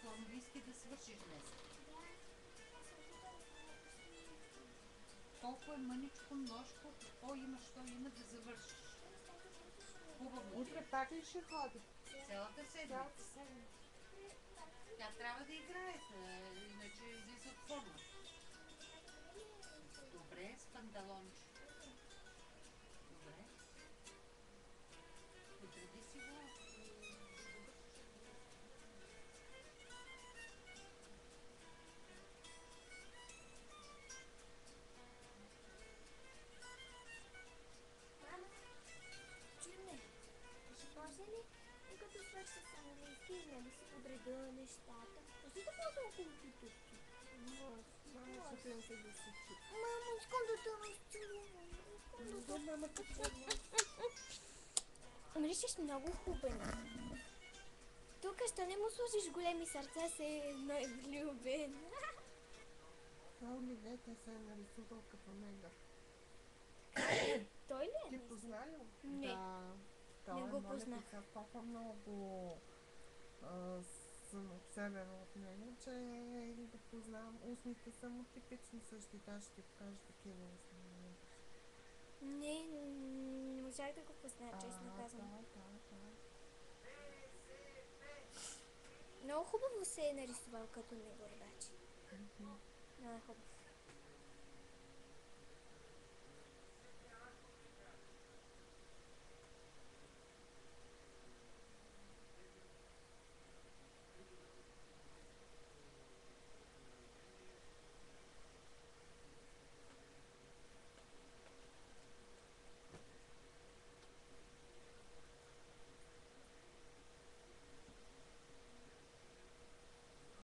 Форма ли иски да свършиш днес? Толкова е мъничко, множко, какво имаш, що има да завършиш. Хубаво. Утре пак ли ще ходи? Цялата седмица. Тя трябва да играе, иначе излиза от форма. Добре, с панталонче. Добре. Подреди си го. Мама, чуй ме. Ще може ли, като свърша с английски, нали си подреда нещата? Може ли да ползвам компютърки? Мама, ще да се засичи. Мамо, искам да те разцелувам. Да, мама, какво? Мришиш много хубаво. Тук, що не му сложиш големи сърца, се е влюбен. Това Оливета се е нарисувал като негър. Той ли е? Ти позна ли? Не. Да. Той Не го моля ти, познах. сега толкова много съм обсебена от него, че да го познавам. Устните са му типично същи. Аз ще ти покажа такива устни. Не можах да го позная, честно казвам. Да. Много хубаво се е нарисувал като него, обаче. Много е хубаво.